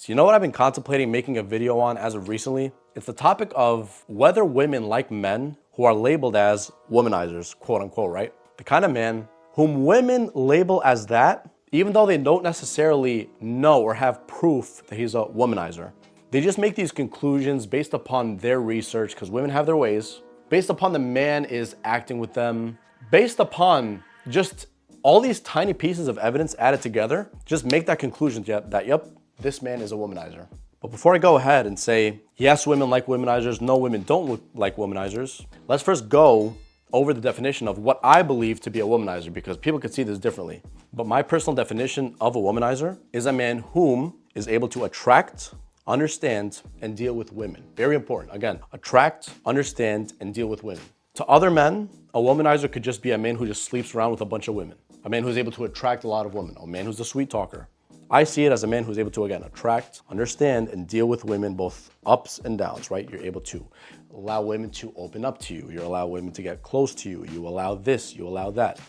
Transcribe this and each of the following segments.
So you know what I've been contemplating making a video on as of recently? It's the topic of whether women like men who are labeled as womanizers, quote unquote, right? The kind of man whom women label as that, even though they don't necessarily know or have proof that he's a womanizer. They just make these conclusions based upon their research, because women have their ways, based upon the man is acting with them, based upon just all these tiny pieces of evidence added together, just make that conclusion that, yep, this man is a womanizer. But before I go ahead and say, yes, women like womanizers, no, women don't like womanizers, let's first go over the definition of what I believe to be a womanizer, because people could see this differently. But my personal definition of a womanizer is a man whom is able to attract, understand, and deal with women. Very important. Again, attract, understand, and deal with women. To other men, a womanizer could just be a man who just sleeps around with a bunch of women. A man who's able to attract a lot of women. A man who's a sweet talker. I see it as a man who's able to, again, attract, understand, and deal with women, both ups and downs, right? You're able to allow women to open up to you. You allow women to get close to you. You allow this, you allow that.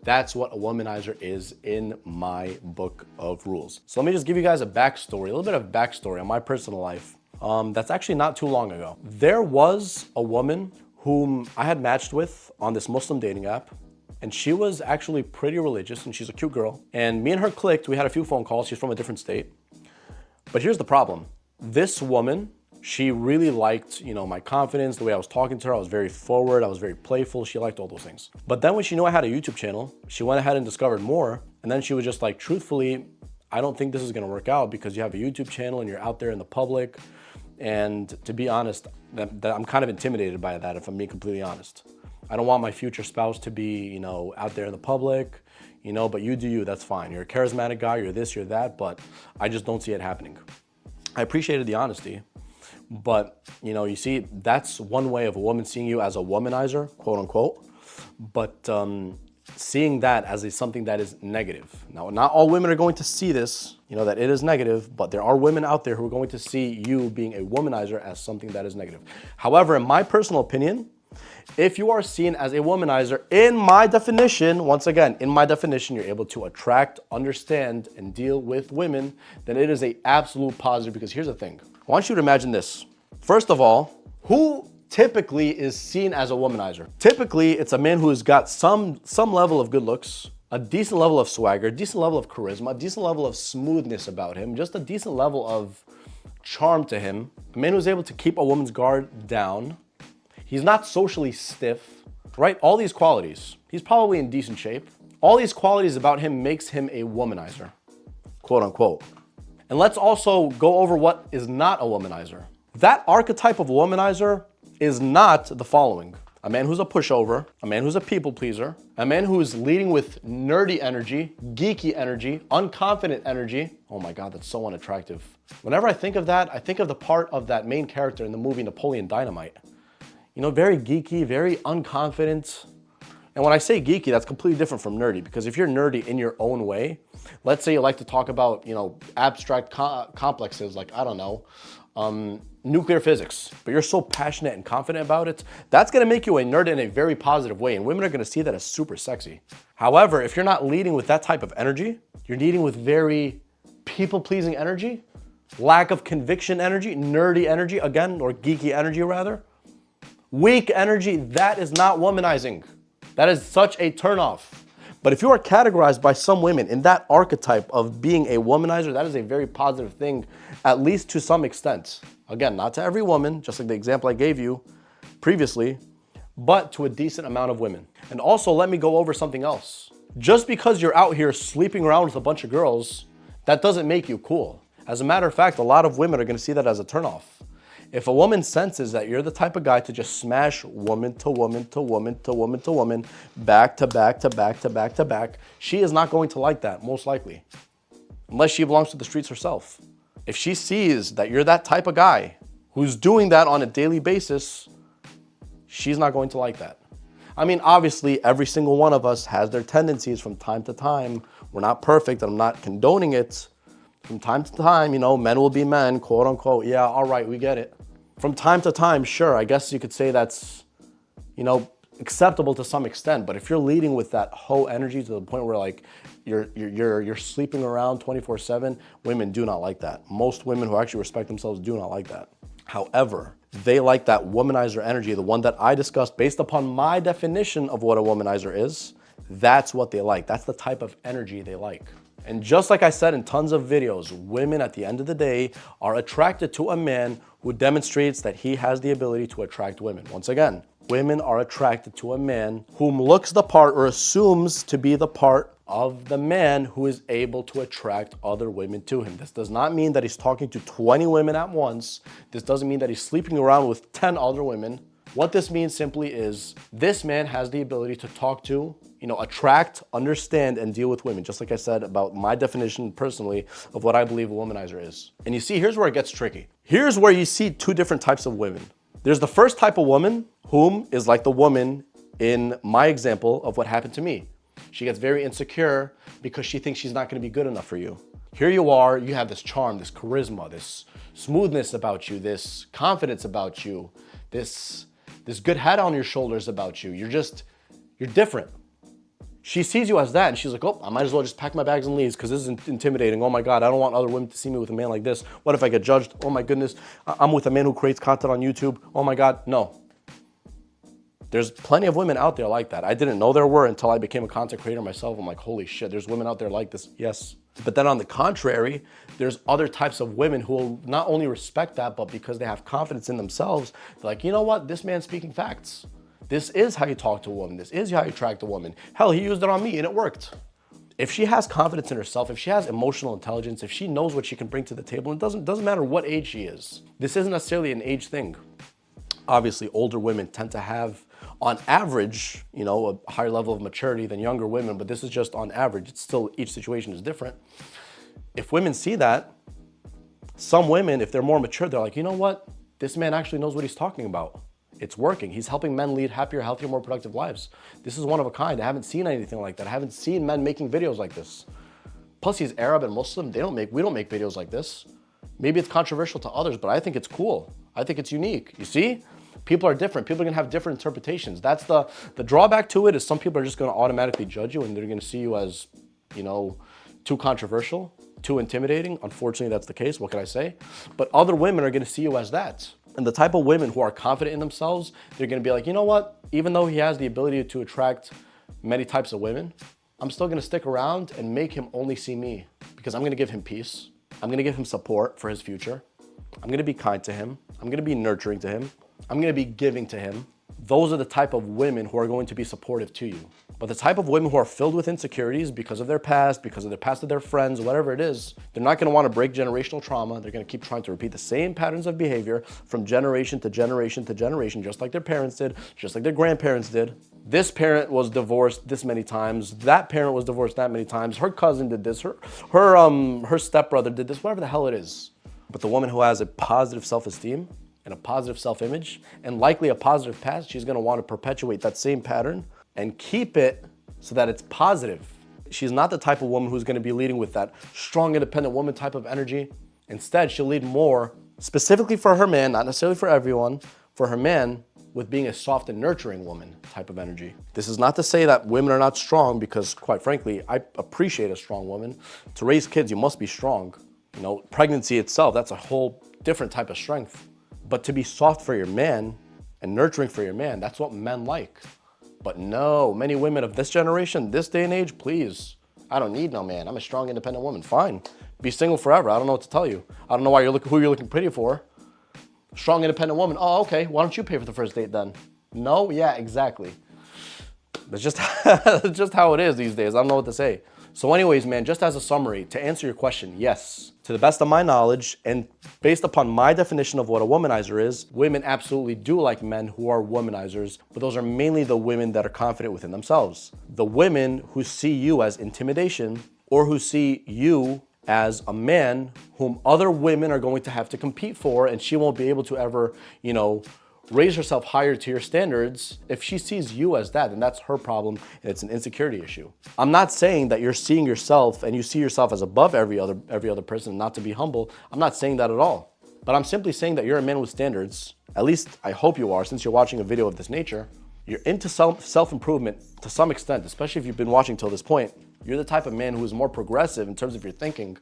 That's what a womanizer is in my book of rules. So let me just give you guys a backstory, a little bit of backstory on my personal life. That's actually not too long ago. There was a woman whom I had matched with on this Muslim dating app. And she was actually pretty religious, and she's a cute girl. And me and her clicked. We had a few phone calls. She's from a different state. But here's the problem. This woman, she really liked, my confidence, the way I was talking to her. I was very forward. I was very playful. She liked all those things. But then when she knew I had a YouTube channel, she went ahead and discovered more. And then she was just like, truthfully, I don't think this is going to work out because you have a YouTube channel and you're out there in the public. And to be honest, I'm kind of intimidated by that, if I'm being completely honest. I don't want my future spouse to be, out there in the public, but you do you, that's fine. You're a charismatic guy, you're this, you're that, but I just don't see it happening. I appreciated the honesty, but, you see, that's one way of a woman seeing you as a womanizer, quote unquote, but seeing that as something that is negative. Now, not all women are going to see this, that it is negative, but there are women out there who are going to see you being a womanizer as something that is negative. However, in my personal opinion, if you are seen as a womanizer, in my definition, once again, in my definition, you're able to attract, understand, and deal with women, then it is an absolute positive, because here's the thing. I want you to imagine this. First of all, who typically is seen as a womanizer? Typically, it's a man who's got some level of good looks, a decent level of swagger, a decent level of charisma, a decent level of smoothness about him, just a decent level of charm to him. A man who's able to keep a woman's guard down. He's not socially stiff, right? All these qualities. He's probably in decent shape. All these qualities about him makes him a womanizer, quote unquote. And let's also go over what is not a womanizer. That archetype of womanizer is not the following. A man who's a pushover, a man who's a people pleaser, a man who's leading with nerdy energy, geeky energy, unconfident energy. Oh my God, that's so unattractive. Whenever I think of that, I think of the part of that main character in the movie Napoleon Dynamite. Very geeky, very unconfident. And when I say geeky, that's completely different from nerdy, because if you're nerdy in your own way, let's say you like to talk about, abstract complexes like, I don't know, nuclear physics, but you're so passionate and confident about it, that's gonna make you a nerd in a very positive way, and women are gonna see that as super sexy. However, if you're not leading with that type of energy, you're leading with very people-pleasing energy, lack of conviction energy, nerdy energy, again, or geeky energy rather, weak energy, that is not womanizing. That is such a turnoff. But if you are categorized by some women in that archetype of being a womanizer, that is a very positive thing, at least to some extent. Again, not to every woman, just like the example I gave you previously, but to a decent amount of women. And also, let me go over something else. Just because you're out here sleeping around with a bunch of girls, that doesn't make you cool. As a matter of fact, a lot of women are gonna see that as a turnoff. If a woman senses that you're the type of guy to just smash woman to woman to woman to woman to woman, back to back to back to back to back, she is not going to like that, most likely. Unless she belongs to the streets herself. If she sees that you're that type of guy who's doing that on a daily basis, she's not going to like that. I mean, obviously, every single one of us has their tendencies from time to time. We're not perfect, and I'm not condoning it. From time to time, men will be men, quote unquote. Yeah, all right, we get it. From time to time, sure, I guess you could say that's, acceptable to some extent. But if you're leading with that hoe energy to the point where you're sleeping around 24/7. Women do not like that. Most women who actually respect themselves do not like that. However, they like that womanizer energy, the one that I discussed based upon my definition of what a womanizer is. That's what they like. That's the type of energy they like. And just like I said in tons of videos, women at the end of the day are attracted to a man who demonstrates that he has the ability to attract women. Once again, women are attracted to a man whom looks the part or assumes to be the part of the man who is able to attract other women to him. This does not mean that he's talking to 20 women at once. This doesn't mean that he's sleeping around with 10 other women. What this means simply is this man has the ability to talk to, attract, understand, and deal with women. Just like I said about my definition personally of what I believe a womanizer is. And you see, here's where it gets tricky. Here's where you see two different types of women. There's the first type of woman, whom is like the woman in my example of what happened to me. She gets very insecure because she thinks she's not going to be good enough for you. Here you are, you have this charm, this charisma, this smoothness about you, this confidence about you, this good head on your shoulders about you. You're different. She sees you as that and she's like, oh, I might as well just pack my bags and leave because this is intimidating. Oh my God, I don't want other women to see me with a man like this. What if I get judged? Oh my goodness, I'm with a man who creates content on YouTube. Oh my God, no. There's plenty of women out there like that. I didn't know there were until I became a content creator myself. I'm like, holy shit, there's women out there like this. Yes. But then on the contrary, there's other types of women who will not only respect that, but because they have confidence in themselves, they're like, you know what? This man's speaking facts. This is how you talk to a woman. This is how you attract a woman. Hell, he used it on me and it worked. If she has confidence in herself, if she has emotional intelligence, if she knows what she can bring to the table, it doesn't matter what age she is. This isn't necessarily an age thing. Obviously, older women tend to have, on average, a higher level of maturity than younger women, but this is just on average. It's still, each situation is different. If women see that, some women, if they're more mature, they're like, you know what? This man actually knows what he's talking about. It's working. He's helping men lead happier, healthier, more productive lives. This is one of a kind. I haven't seen anything like that. I haven't seen men making videos like this. Plus, he's Arab and Muslim. We don't make videos like this. Maybe it's controversial to others, but I think it's cool. I think it's unique. You see? People are different. People are gonna have different interpretations. That's the drawback to it is some people are just gonna automatically judge you and they're gonna see you as, too controversial, too intimidating. Unfortunately, that's the case. What can I say? But other women are gonna see you as that. And the type of women who are confident in themselves, they're gonna be like, you know what? Even though he has the ability to attract many types of women, I'm still gonna stick around and make him only see me because I'm gonna give him peace. I'm gonna give him support for his future. I'm gonna be kind to him. I'm gonna be nurturing to him. I'm gonna be giving to him. Those are the type of women who are going to be supportive to you. But the type of women who are filled with insecurities because of their past of their friends, whatever it is, they're not gonna wanna break generational trauma. They're gonna keep trying to repeat the same patterns of behavior from generation to generation to generation, just like their parents did, just like their grandparents did. This parent was divorced this many times. That parent was divorced that many times. Her cousin did this. Her stepbrother did this, whatever the hell it is. But the woman who has a positive self-esteem and a positive self-image and likely a positive past, she's gonna want to perpetuate that same pattern and keep it so that it's positive. She's not the type of woman who's gonna be leading with that strong, independent woman type of energy. Instead, she'll lead more specifically for her man, not necessarily for everyone, for her man, with being a soft and nurturing woman type of energy. This is not to say that women are not strong because quite frankly, I appreciate a strong woman. To raise kids, you must be strong. Pregnancy itself, that's a whole different type of strength. But to be soft for your man and nurturing for your man, that's what men like. But no, many women of this generation, this day and age, please, I don't need no man. I'm a strong, independent woman. Fine. Be single forever. I don't know what to tell you. I don't know why who you're looking pretty for. Strong, independent woman. Oh, okay. Why don't you pay for the first date then? No? Yeah, exactly. That's just, that's just how it is these days. I don't know what to say. So anyways, man, just as a summary, to answer your question, yes, to the best of my knowledge and based upon my definition of what a womanizer is, women absolutely do like men who are womanizers, but those are mainly the women that are confident within themselves. The women who see you as intimidation or who see you as a man whom other women are going to have to compete for and she won't be able to ever, raise herself higher to your standards. If she sees you as that, then that's her problem and it's an insecurity issue. I'm not saying that you're seeing yourself and you see yourself as above every other person, not to be humble. I'm not saying that at all. But I'm simply saying that you're a man with standards. At least I hope you are, since you're watching a video of this nature. You're into self-improvement to some extent, especially if you've been watching till this point. You're the type of man who is more progressive in terms of your thinking.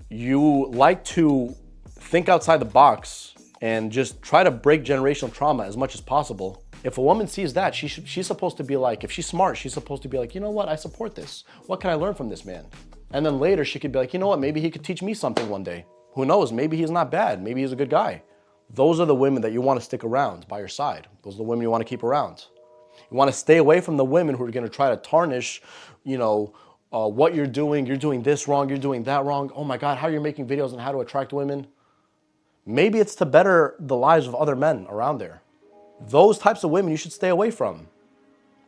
You like to think outside the box and just try to break generational trauma as much as possible. If a woman sees that, she's supposed to be like, if she's smart, she's supposed to be like, you know what, I support this. What can I learn from this man? And then later she could be like, you know what, maybe he could teach me something one day. Who knows, maybe he's not bad, maybe he's a good guy. Those are the women that you want to stick around by your side. Those are the women you want to keep around. You want to stay away from the women who are going to try to tarnish, what you're doing this wrong, you're doing that wrong. Oh my God, how you're making videos on how to attract women. Maybe it's to better the lives of other men around there. Those types of women you should stay away from.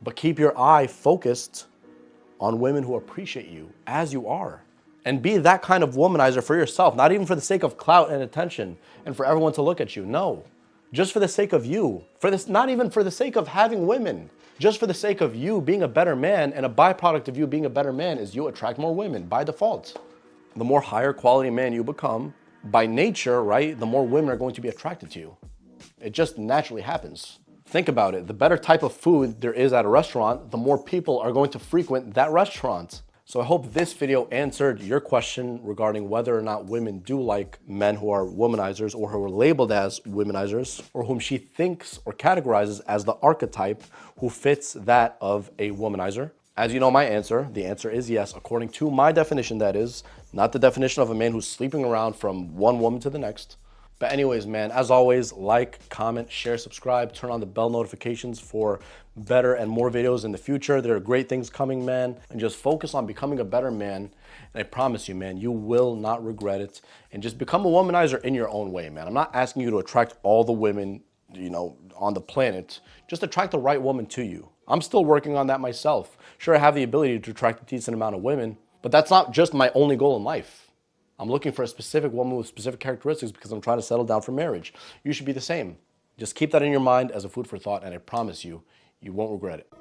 But keep your eye focused on women who appreciate you as you are. And be that kind of womanizer for yourself, not even for the sake of clout and attention and for everyone to look at you. No, just for the sake of you. Not even for the sake of having women. Just for the sake of you being a better man, and a byproduct of you being a better man is you attract more women by default. The more higher quality man you become, by nature, right, the more women are going to be attracted to you. It just naturally happens. Think about it. The better type of food there is at a restaurant, the more people are going to frequent that restaurant. So I hope this video answered your question regarding whether or not women do like men who are womanizers or who are labeled as womanizers, or whom she thinks or categorizes as the archetype who fits that of a womanizer. As you know my answer, the answer is yes, according to my definition, that is, not the definition of a man who's sleeping around from one woman to the next. But anyways, man, as always, like, comment, share, subscribe, turn on the bell notifications for better and more videos in the future. There are great things coming, man. And just focus on becoming a better man. And I promise you, man, you will not regret it. And just become a womanizer in your own way, man. I'm not asking you to attract all the women, on the planet. Just attract the right woman to you. I'm still working on that myself. Sure, I have the ability to attract a decent amount of women, but that's not just my only goal in life. I'm looking for a specific woman with specific characteristics because I'm trying to settle down for marriage. You should be the same. Just keep that in your mind as a food for thought, and I promise you, you won't regret it.